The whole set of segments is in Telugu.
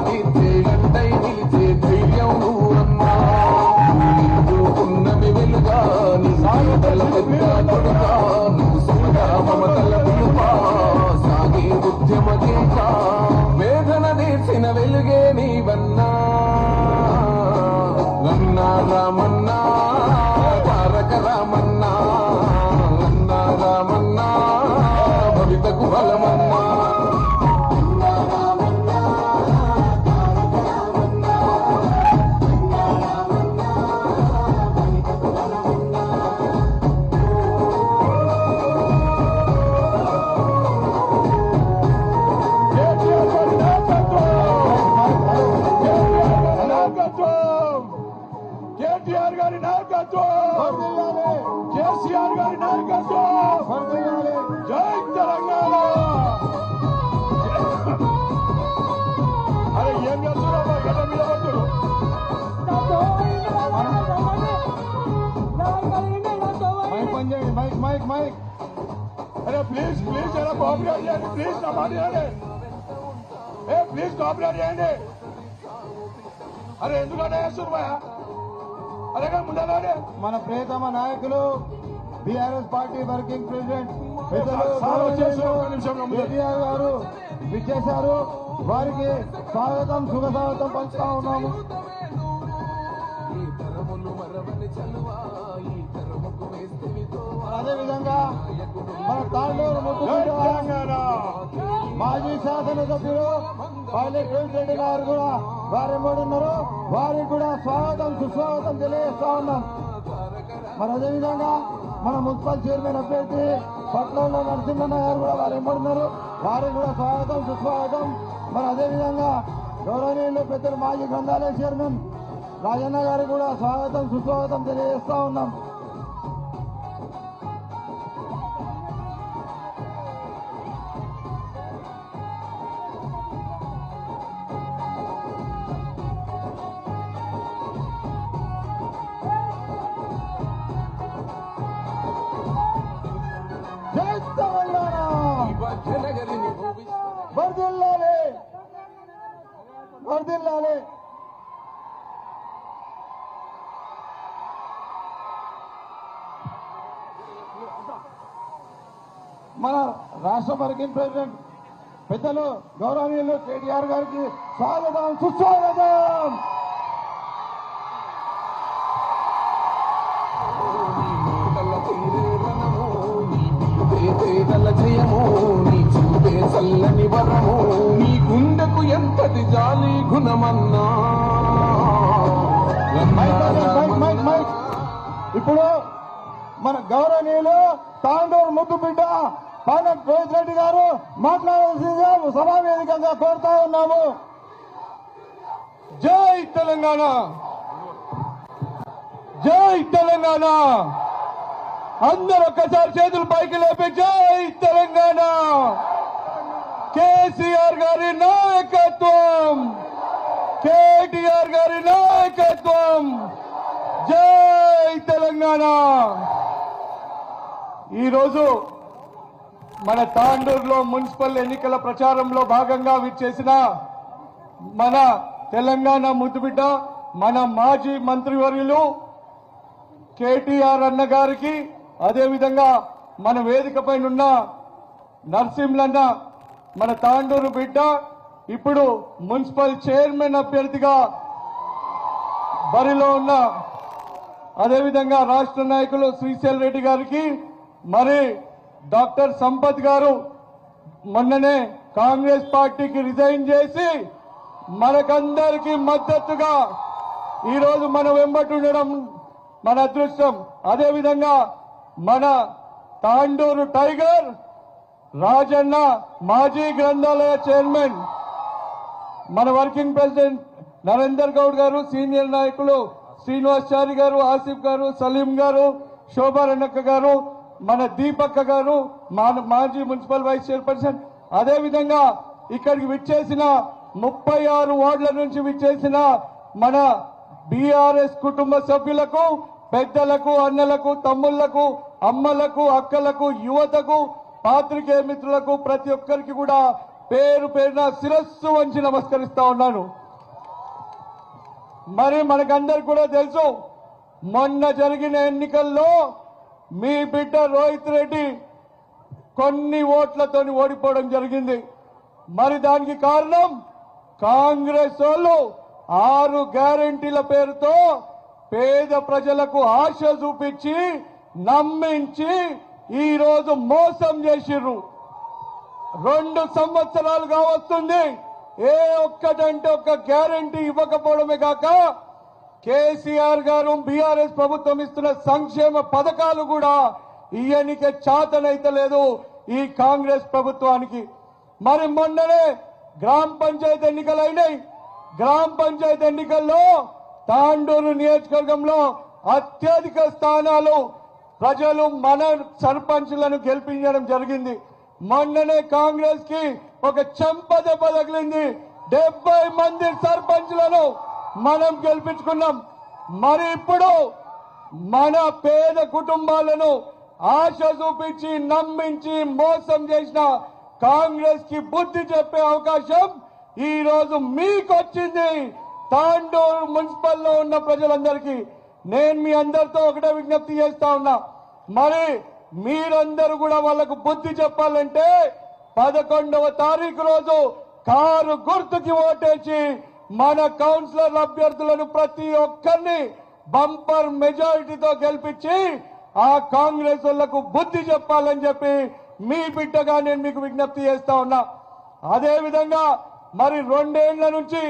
తీర్చే గంటై నిలిచే ధైర్యం నువ్వు అన్నా ఉన్నమి వెలుగా నీ సాగతల పెద్ద కొడుగా నువ్వు సూడా మమతల పిలుపా సాగే ఉద్యమ గీత వేదన తీర్చిన వెలుగే నీవన్నా అన్నా రామన్నా తారక రామన్నా అన్నా రామన్నా భవితకు బలమన్నా కేటీఆర్ గారి నాయకత్వం, కేసీఆర్ గారి నాయకత్వం, జై తెలంగాణ. అరే ఏం చేస్తున్నారు గడ్డ మీద పడుతున్నారు? మైక్ అరే ప్లీజ్ ప్లీజ్ ఎలా కోఆపరేట్ చేయండి, ప్లీజ్ నా మాట చేయండి, ప్లీజ్ కోఆపరేట్ చేయండి. అరే ఎందుకంటే వేస్తున్నారు అలాగే ముందే మన ప్రియతమ నాయకులు BRS party working president KTR గారు విచ్చేశారు. వారికి స్వాగతం శుభ స్వాగతం పంచుతా ఉన్నాము. అదేవిధంగా మన తాండూరు మాజీ శాసనసభ్యులు పైలట్ రెడ్డి గారు కూడా వారి ఉన్నారు. వారికి కూడా స్వాగతం సుస్వాగతం తెలియజేస్తా ఉన్నాం. మరి అదేవిధంగా మన మున్సిపల్ చైర్మన్ అభ్యర్థి పట్నంలో నరసింహన్న గారు కూడా వారి ఉన్నారు. వారికి కూడా స్వాగతం సుస్వాగతం. మరి అదేవిధంగా గౌరవనీయులు పెద్దలు మాజీ గ్రంథాలయ చైర్మన్ రాజన్న గారికి కూడా స్వాగతం సుస్వాగతం తెలియజేస్తా ఉన్నాం. వర్ధిల్లాలి వర్ధిల్లాలి. మన రాష్ట్ర వర్కింగ్ ప్రెసిడెంట్ పెద్దలు గౌరవనీయులు కేటీఆర్ గారికి స్వాగతం సుస్వాగతం. జయము నీ చూపే చల్లని వరము నీ గుండెకు ఎంతటి జాలి గుణమన్నా. ఇప్పుడు మన గౌరవనీయులు తాండూరు ముద్దు బిడ్డ పైలట్ రెడ్డి గారు మాట్లాడాల్సిందిగా సభా వేదికగా కోరుతా ఉన్నాము. జై తెలంగాణ, జై తెలంగాణ. అందరూ ఒక్కసారి చేతులు పైకి లేపి జై తెలంగాణ. కేసీఆర్ గారి నాయకత్వం, కేటీఆర్ గారి నాయకత్వం, జై తెలంగాణ. ఈరోజు మన తాండూరులో మున్సిపల్ ఎన్నికల ప్రచారంలో భాగంగా విచ్చేసిన మన తెలంగాణ ముద్దుబిడ్డ మన మాజీ మంత్రివర్యులు కేటీఆర్ అన్న గారికి, అదేవిధంగా మన వేదిక పైన ఉన్న నరసింహన్న మన తాండూరు బిడ్డ ఇప్పుడు మున్సిపల్ చైర్మన్ అభ్యర్థిగా బరిలో ఉన్న అదేవిధంగా రాష్ట్ర నాయకులు శ్రీశైల్ రెడ్డి గారికి, మరి డాక్టర్ సంపత్ గారు మొన్ననే కాంగ్రెస్ పార్టీకి రిజైన్ చేసి మనకందరికీ మద్దతుగా ఈరోజు మన వెంబడి ఉండడం మన అదృష్టం. అదేవిధంగా మన తాండూరు టైగర్ రాజన్న మాజీ గ్రంథాలయ చైర్మన్, మన వర్కింగ్ ప్రెసిడెంట్ నరేందర్ గౌడ్ గారు, సీనియర్ నాయకులు శ్రీనివాసాచారి గారు, ఆసిఫ్ గారు, సలీం గారు, శోభారణక్క గారు, మన దీపక్క గారు, మాజీ మున్సిపల్ వైస్ చైర్పర్సన్, అదేవిధంగా ఇక్కడికి విచ్చేసిన 36 వార్డుల నుంచి విచ్చేసిన మన బీఆర్ఎస్ కుటుంబ సభ్యులకు, పెద్దలకు, అన్నలకు, తమ్ముళ్లకు, అమ్మలకు, అక్కలకు, యువతకు, పాత్రికేయ మిత్రులకు ప్రతి ఒక్కరికి కూడా పేరు పేరున శిరస్సు వంచి నమస్కరిస్తా ఉన్నాను. మరి మనకందరికి కూడా తెలుసు, మొన్న జరిగిన ఎన్నికల్లో మీ బిడ్డ రోహిత్ రెడ్డి కొన్ని ఓట్లతోని ఓడిపోవడం జరిగింది. మరి దానికి కారణం కాంగ్రెస్ వాళ్ళు 6 గ్యారెంటీల పేరుతో పేద ప్రజలకు ఆశ చూపించి నమ్మించి ఈ రోజు మోసం చేసిర్రు. 2 సంవత్సరాలుగా వస్తుంది, ఏ ఒక్కటంటే ఒక్క గ్యారెంటీ ఇవ్వకపోవడమే కాక కేసీఆర్ గారు బీఆర్ఎస్ ప్రభుత్వం ఇస్తున్న సంక్షేమ పథకాలు కూడా ఇయ్యనికే చాతనైతే లేదు ఈ కాంగ్రెస్ ప్రభుత్వానికి. మరి మొన్ననే గ్రామ పంచాయతీ ఎన్నికలు అయినాయి. గ్రామ పంచాయతీ ఎన్నికల్లో తాండూరు నియోజకవర్గంలో అత్యధిక స్థానాలు ప్రజలు మన సర్పంచ్లను గెలిపించడం జరిగింది. మొన్ననే కాంగ్రెస్ కి ఒక చెంపదెబ్బ తగిలింది. 70 మంది సర్పంచ్లను మనం గెలిపించుకున్నాం. మరి ఇప్పుడు మన పేద కుటుంబాలను ఆశ చూపించి నమ్మించి మోసం చేసిన కాంగ్రెస్ కి బుద్ధి చెప్పే అవకాశం ఈ రోజు మీకు వచ్చింది. తాండూరు మున్సిపల్ లో ఉన్న ప్రజలందరికీ నేను మీ అందరితో ఒకటే విజ్ఞప్తి చేస్తా ఉన్నా. మరి మీరందరూ కూడా వాళ్ళకు బుద్ధి చెప్పాలంటే 11వ తారీఖు రోజు కారు గుర్తుకి ఓటేసి మన కౌన్సిలర్ అభ్యర్థులను ప్రతి ఒక్కరిని బంపర్ మెజారిటీతో గెలిపించి ఆ కాంగ్రెస్ వాళ్లకు బుద్ధి చెప్పాలని చెప్పి మీ బిడ్డగా నేను మీకు విజ్ఞప్తి చేస్తా ఉన్నా. అదే విధంగా మరి 2 ఏళ్ల నుంచి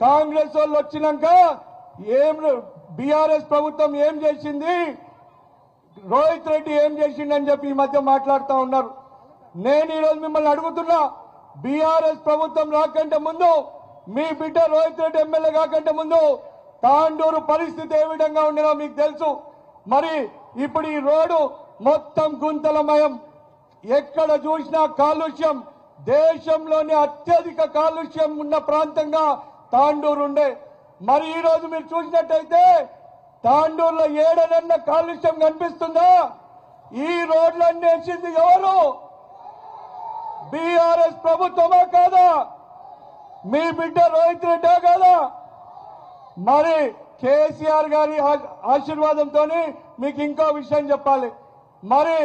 కాంగ్రెస్ వాళ్ళు వచ్చినాక బీఆర్ఎస్ ప్రభుత్వం ఏం చేసింది, రోహిత్ రెడ్డి ఏం చేసిండని చెప్పి ఈ మధ్య మాట్లాడుతూ ఉన్నారు. నేను ఈరోజు మిమ్మల్ని అడుగుతున్నా, బీఆర్ఎస్ ప్రభుత్వం రాకంటే ముందు, మీ బిడ్డ రోహిత్ రెడ్డి ఎమ్మెల్యే కాకంటే ముందు తాండూరు పరిస్థితి ఏ విధంగా ఉండేదో మీకు తెలుసు. మరి ఇప్పుడు ఈ రోడ్డు మొత్తం గుంతలమయం, ఎక్కడ చూసినా కాలుష్యం, దేశంలోని అత్యధిక కాలుష్యం ఉన్న ప్రాంతంగా తాండూరు ఉండే. మరి ఈ రోజు మీరు చూసినట్టయితే తాండూరులో ఏడనన్న కాలుష్యం కనిపిస్తుందా? ఈ రోడ్లన్నీ వేసింది ఎవరు? బీఆర్ఎస్ ప్రభుత్వమా కాదా? మీ బిడ్డ రోహిత్ రెడ్డే కాదా? మరి కేసీఆర్ గారి ఆశీర్వాదంతో మీకు ఇంకో విషయం చెప్పాలి. మరి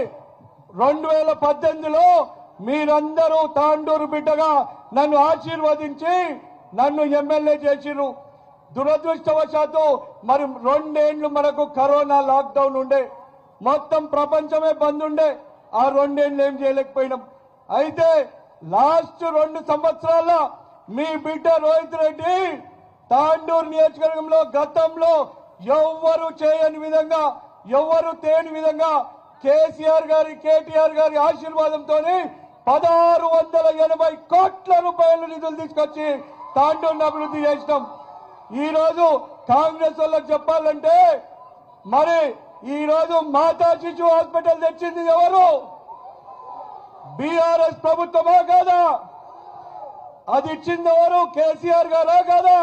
2018లో మీరందరూ తాండూరు బిడ్డగా నన్ను ఆశీర్వదించి నన్ను ఎమ్మెల్యే చేసిరు. దురదృష్టవశాత్తు మరి 2 ఏళ్లు మనకు కరోనా లాక్డౌన్ ఉండే, మొత్తం ప్రపంచమే బంద్ ఉండే. ఆ 2 ఏళ్లు ఏం చేయలేకపోయినాం. అయితే లాస్ట్ 2 సంవత్సరాల మీ బిడ్డ రోహిత్ రెడ్డి తాండూరు నియోజకవర్గంలో గతంలో ఎవ్వరు చేయని విధంగా, ఎవ్వరు తేని విధంగా కేసీఆర్ గారి కేటీఆర్ గారి ఆశీర్వాదంతో 1680 కోట్ల రూపాయల నిధులు తీసుకొచ్చి తాండూరును అభివృద్ధి చేసినాం. ఈ రోజు కాంగ్రెస్ వాళ్ళకి చెప్పాలంటే మరి ఈ రోజు మాతా శిశు హాస్పిటల్ తెచ్చింది ఎవరు? బీఆర్ఎస్ ప్రభుత్వమా కాదా? అది ఇచ్చింది ఎవరు? కేసీఆర్ గారా కాదా?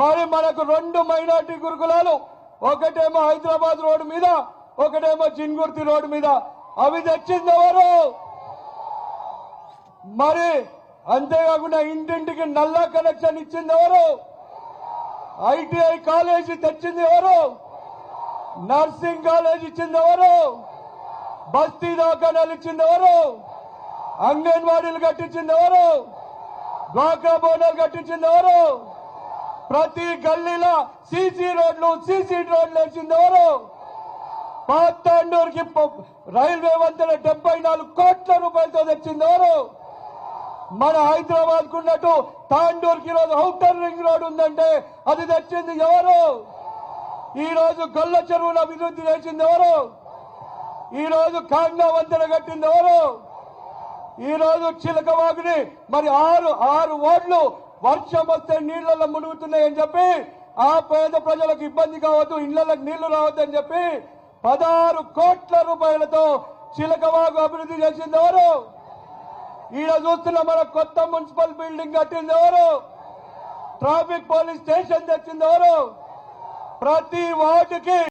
మరి మనకు 2 మైనార్టీ గురుకులాలు, ఒకటేమో హైదరాబాద్ రోడ్డు మీద, ఒకటేమో జిన్గుర్తి రోడ్డు మీద, అవి తెచ్చింది ఎవరు? మరి అంతేకాకుండా ఇంటింటికి నల్లా కనెక్షన్ ఇచ్చింది ఎవరు? ఐటీఐ కాలేజీ తెచ్చింది ఎవరు? నర్సింగ్ కాలేజ్ ఇచ్చింది ఎవరు? బస్తీ దవాఖానాలు ఇచ్చింది ఎవరు? అంగన్వాడీలు కట్టించింది ఎవరు? డ్వాక్రా బోనాలు కట్టించింది ఎవరు? ప్రతి గల్లీలో సీసీ రోడ్లు వేసింది ఎవరు? తాండూరుకి రైల్వే వంతెన 74 కోట్ల రూపాయలతో తెచ్చింది ఎవరు? మన హైదరాబాద్ కు ఉన్నట్టు తాండూరుకి ఈరోజు ఔటర్ రింగ్ రోడ్ ఉందంటే అది తెచ్చింది ఎవరు? ఈ రోజు గొల్ల చెరువుల అభివృద్ధి చేసింది ఎవరు? ఈ రోజు కాంగ్నా వంతెన కట్టింది ఎవరు? ఈ రోజు చిలకవాగుని మరి 6 ఓడ్లు వర్షం వస్తే నీళ్లలో మునుగుతున్నాయని చెప్పి ఆ పేద ప్రజలకు ఇబ్బంది కావద్దు, ఇళ్లకు నీళ్లు రావద్దని చెప్పి 16 కోట్ల రూపాయలతో చిలకవాగు అభివృద్ధి చేసింది ఎవరు? ఈడ చూస్తున్న మన కొత్త మున్సిపల్ బిల్డింగ్ కట్టింది ఎవరు? ట్రాఫిక్ పోలీస్ స్టేషన్ తెచ్చింది ఎవరు? ప్రతి వార్డుకి